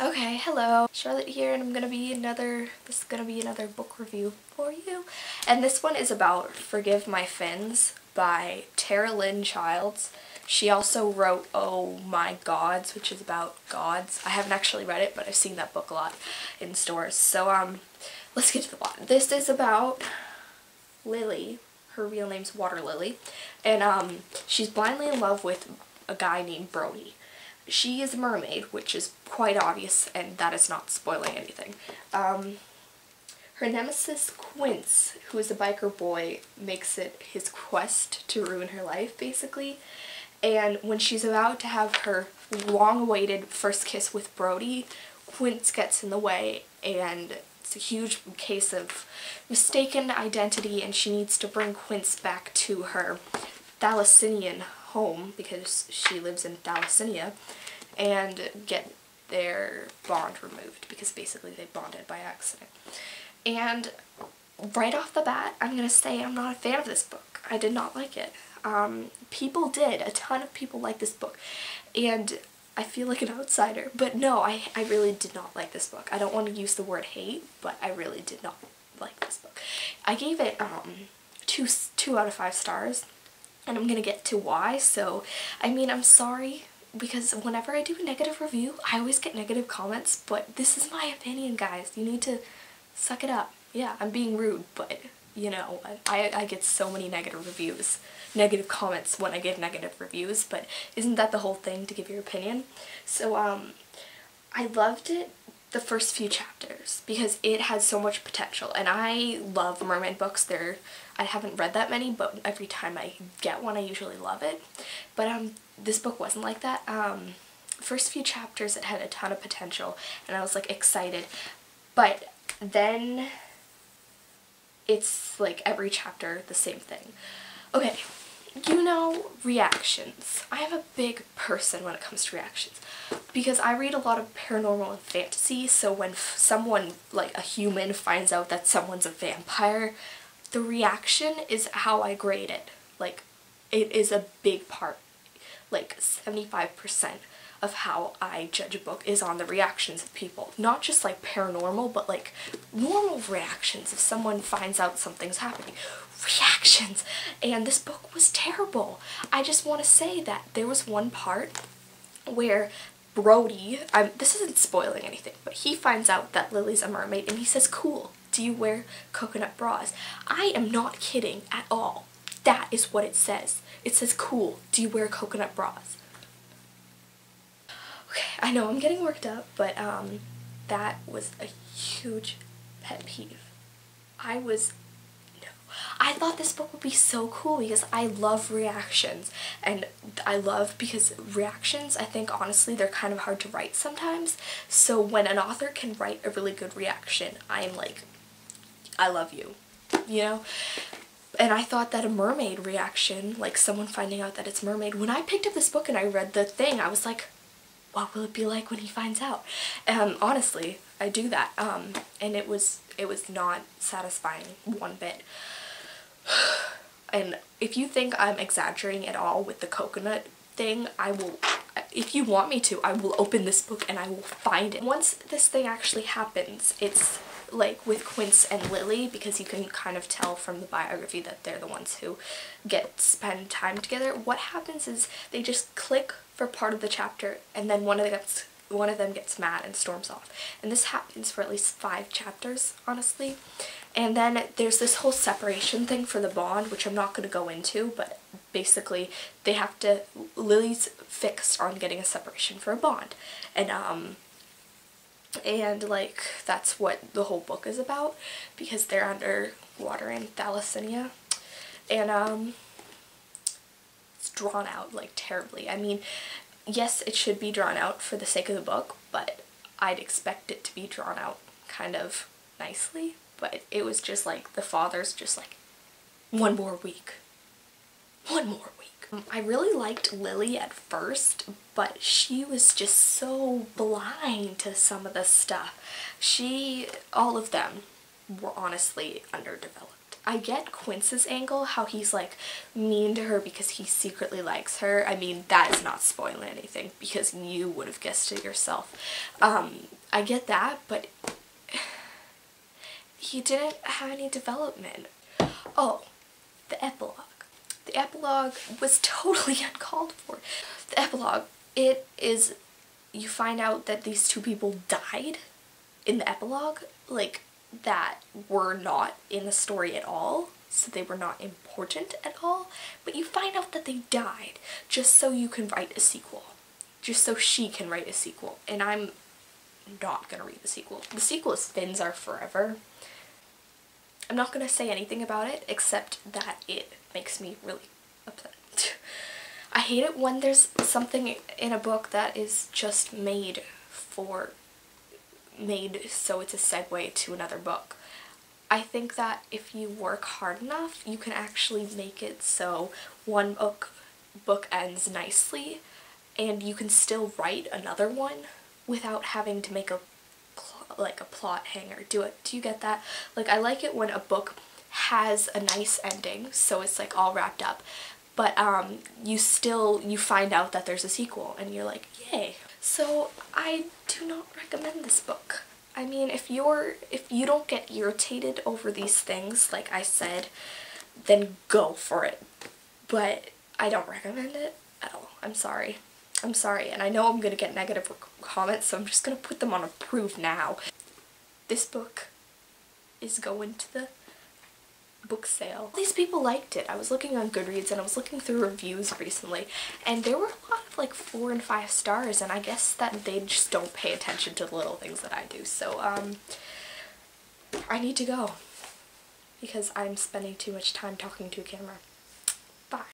Okay, hello. Charlotte here, and this is gonna be another book review for you. And this one is about Forgive My Fins by Tera Lynn Childs. She also wrote Oh My Gods, which is about gods. I haven't actually read it, but I've seen that book a lot in stores. So, let's get to the plot. This is about Lily. Her real name's Water Lily. And, she's blindly in love with a guy named Brody. She is a mermaid, which is quite obvious, and that is not spoiling anything. Her nemesis, Quince, who is a biker boy, makes it his quest to ruin her life, basically. And when she's about to have her long-awaited first kiss with Brody, Quince gets in the way, and it's a huge case of mistaken identity, and she needs to bring Quince back to her Thalassinian home, because she lives in Thalassinia, and get their bond removed, because basically they bonded by accident. And right off the bat, I'm gonna say I'm not a fan of this book. I did not like it. People did. A ton of people like this book, and I feel like an outsider, but no, I really did not like this book. I don't want to use the word hate, but I really did not like this book. I gave it 2 out of 5 stars. And I'm gonna get to why. So, I mean, I'm sorry, because whenever I do a negative review, I always get negative comments, but this is my opinion, guys. You need to suck it up. Yeah, I'm being rude, but, you know, I get so many negative comments when I give negative reviews, but isn't that the whole thing, to give your opinion? So, I loved it the first few chapters because it had so much potential, and I love mermaid books. I haven't read that many, but every time I get one I usually love it. But this book wasn't like that. First few chapters it had a ton of potential, and I was like excited, but then it's like every chapter the same thing. Okay, you know, reactions. I am a big person when it comes to reactions because I read a lot of paranormal and fantasy, so when someone, like a human, finds out that someone's a vampire, the reaction is how I grade it. Like, it is a big part, like 75% of how I judge a book is on the reactions of people. Not just like paranormal, but like normal reactions if someone finds out something's happening. Reactions! And this book was terrible. I just want to say that there was one part where Brody, this isn't spoiling anything, but he finds out that Lily's a mermaid and he says, "Cool, do you wear coconut bras?" I am not kidding at all. That is what it says. It says, "Cool, do you wear coconut bras?" Okay, I know I'm getting worked up, but that was a huge pet peeve. I thought this book would be so cool because I love reactions, and because reactions, I think honestly they're kind of hard to write sometimes, so when an author can write a really good reaction, I'm like, I love you, you know? And I thought that a mermaid reaction, like someone finding out that it's mermaid, when I picked up this book and I read the thing, I was like, what will it be like when he finds out? Honestly, I do that, and it was not satisfying one bit. And if you think I'm exaggerating at all with the coconut thing, if you want me to, I will open this book and I will find it. Once this thing actually happens, it's like with Quince and Lily, because you can kind of tell from the biography that they're the ones who spend time together. What happens is they just click for part of the chapter, and then one of them gets mad and storms off. And this happens for at least 5 chapters, honestly. And then there's this whole separation thing for the bond, which I'm not going to go into, but basically Lily's fixed on getting a separation for a bond. And like, that's what the whole book is about, because they're under water in Thalassinia. And it's drawn out like terribly. I mean, yes, it should be drawn out for the sake of the book, but I'd expect it to be drawn out kind of nicely. But it was just like, the father's just like, one more week. I really liked Lily at first, but she was just so blind to some of the stuff. All of them were honestly underdeveloped. I get Quince's angle, how he's like mean to her because he secretly likes her. I mean, that is not spoiling anything because you would have guessed it yourself. I get that, but he didn't have any development. Oh, the epilogue. The epilogue was totally uncalled for. The epilogue, it is, you find out that these two people died in the epilogue, like, that were not in the story at all, so they were not important at all, but you find out that they died just so you can write a sequel. Just so she can write a sequel, and I'm not gonna read the sequel. The sequel is Fins Are Forever. I'm not gonna say anything about it, except that it makes me really upset. I hate it when there's something in a book that is just made so it's a segue to another book. I think that if you work hard enough, you can actually make it so one book ends nicely, and you can still write another one without having to make a plot hanger. Do you get that? Like, I like it when a book has a nice ending, so it's like all wrapped up, but you find out that there's a sequel and you're like, yay. So I do not recommend this book. I mean, if you don't get irritated over these things, like I said, then go for it. But I don't recommend it at all. I'm sorry. I'm sorry, and I know I'm gonna get negative comments, so I'm just gonna put them on approve now. This book is going to the book sale. These people liked it. I was looking on Goodreads and I was looking through reviews recently, and there were a lot of like 4 and 5 stars, and I guess that they just don't pay attention to the little things that I do. So I need to go because I'm spending too much time talking to a camera.